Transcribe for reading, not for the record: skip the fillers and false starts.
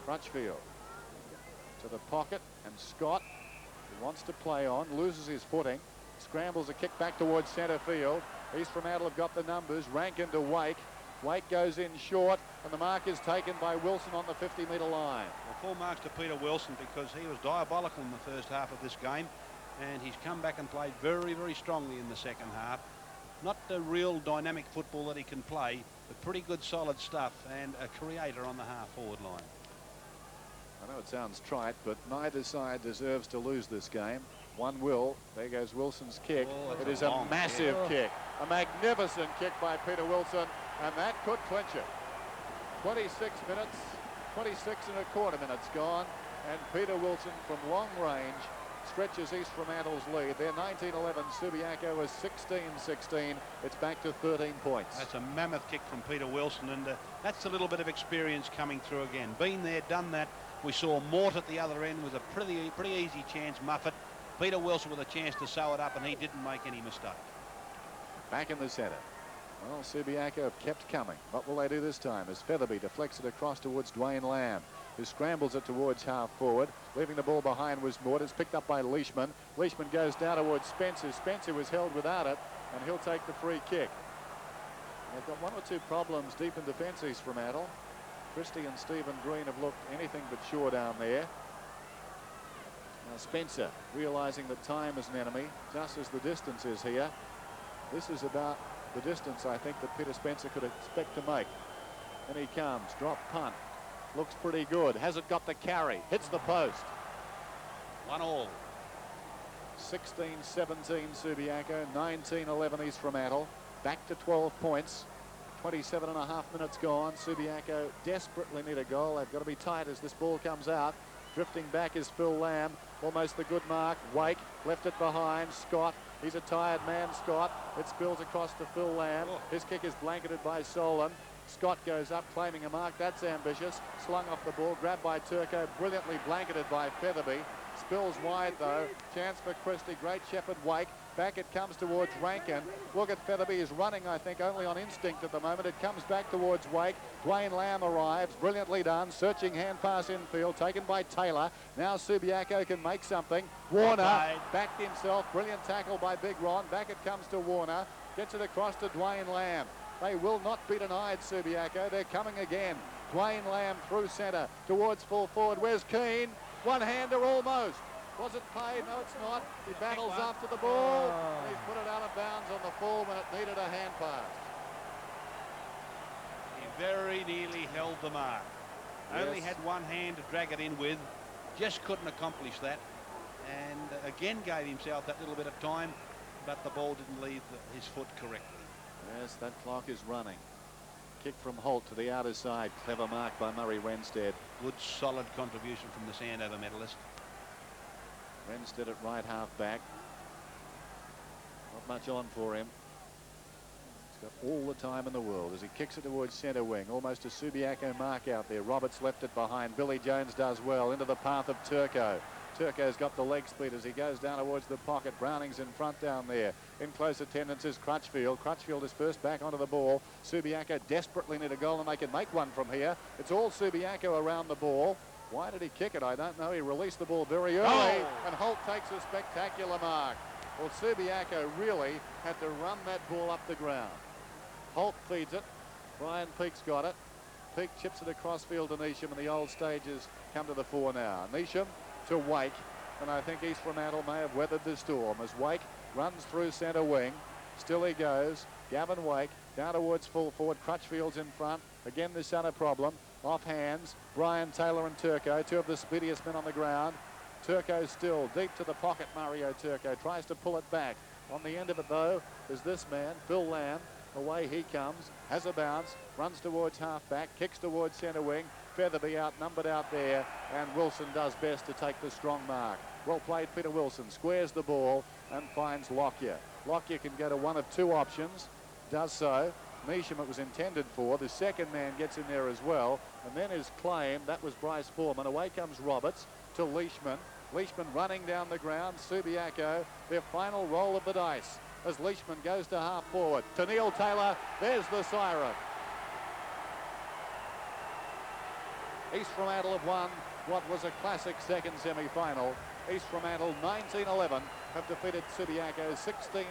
Crutchfield to the pocket, and Scott, who wants to play on, loses his footing, scrambles a kick back towards centre field. East Fremantle have got the numbers. Rankin to Wake. Wake goes in short, and the mark is taken by Wilson on the 50-metre line. Well, full marks to Peter Wilson, because he was diabolical in the first half of this game, and he's come back and played very, very strongly in the second half. Not the real dynamic football that he can play, but pretty good solid stuff, and a creator on the half-forward line. I know it sounds trite, but neither side deserves to lose this game. One will. There goes Wilson's kick. Oh, it is a massive kick. A magnificent kick by Peter Wilson, and that could clinch it. 26 minutes, 26 and a quarter minutes gone, and Peter Wilson from long range stretches East Fremantle's lead. Their 19-11 Subiaco was 16-16. It's back to 13 points. That's a mammoth kick from Peter Wilson, and that's a little bit of experience coming through again. Been there, done that. We saw Mort at the other end with a pretty easy chance, Muffet. Peter Wilson with a chance to sew it up, and he didn't make any mistake. Back in the centre. Well, Subiaco have kept coming. What will they do this time as Featherby deflects it across towards Dwayne Lamb, who scrambles it towards half forward. Leaving the ball behind was Mort. It's picked up by Leishman. Leishman goes down towards Spencer. Spencer was held without it, and he'll take the free kick. They've got one or two problems deep in defence, East Fremantle. Christie and Stephen Green have looked anything but sure down there. Now Spencer realising that time is an enemy, just as the distance is here. This is about the distance, I think, that Peter Spencer could expect to make. And he comes, drop punt. Looks pretty good. Hasn't got the carry. Hits the post. 1-1. 16-17 Subiaco, 19-11 East Fremantle. Back to 12 points. 27 and a half minutes gone. Subiaco desperately need a goal. They've got to be tight as this ball comes out. Drifting back is Phil Lamb. Almost the good mark. Wake left it behind. Scott. He's a tired man, Scott. It spills across to Phil Lamb. His kick is blanketed by Solon. Scott goes up, claiming a mark. That's ambitious. Slung off the ball. Grabbed by Turco. Brilliantly blanketed by Featherby. Spills wide, though. Chance for Christie. Great Shepherd Wake. Back it comes towards Rankin. Look at Featherby is running, I think, only on instinct at the moment. It comes back towards Wake. Dwayne Lamb arrives. Brilliantly done. Searching hand pass infield. Taken by Taylor. Now Subiaco can make something. Warner backed himself. Brilliant tackle by Big Ron. Back it comes to Warner. Gets it across to Dwayne Lamb. They will not be denied, Subiaco. They're coming again. Dwayne Lamb through centre towards full forward. Where's Keane? One-hander almost. Was it paid? No, it's not. He battles after the ball. He's put it out of bounds on the full when it needed a hand pass. He very nearly held the mark. Yes. Only had one hand to drag it in with. Just couldn't accomplish that. And again gave himself that little bit of time, but the ball didn't leave his foot correctly. Yes, that clock is running. Kick from Holt to the outer side. Clever mark by Murray Renstead. Good solid contribution from the Sandover medalist. Renstead at right half back. Not much on for him. He's got all the time in the world as he kicks it towards centre wing. Almost a Subiaco mark out there. Roberts left it behind. Billy Jones does well into the path of Turco. Turco's got the leg split as he goes down towards the pocket. Browning's in front down there. In close attendance is Crutchfield. Crutchfield is first back onto the ball. Subiaco desperately need a goal, and they can make one from here. It's all Subiaco around the ball. Why did he kick it? I don't know. He released the ball very early, and Holt takes a spectacular mark. Well, Subiaco really had to run that ball up the ground. Holt feeds it. Brian Peake's got it. Peake chips it across field to Neesham, and the old stages come to the fore now. Neesham to Wake, and I think East Fremantle may have weathered the storm as Wake runs through centre wing. Still he goes. Gavin Wake down towards full forward. Crutchfield's in front. Again, this other problem. Off hands. Brian Taylor and Turco, two of the speediest men on the ground. Turco still deep to the pocket. Mario Turco tries to pull it back. On the end of it, though, is this man, Phil Lamb. Away he comes, has a bounce, runs towards half-back, kicks towards centre wing. Featherby outnumbered out there, and Wilson does best to take the strong mark. Well played, Peter Wilson. Squares the ball and finds Lockyer. Lockyer can go to one of two options. Does so. Neesham it was intended for. The second man gets in there as well. And then his claim, that was Bryce Foreman. Away comes Roberts to Leishman. Leishman running down the ground. Subiaco, their final roll of the dice as Leishman goes to half forward. To Neil Taylor, there's the siren. East Fremantle have won what was a classic second semi-final. East Fremantle 1911 have defeated Subiaco 16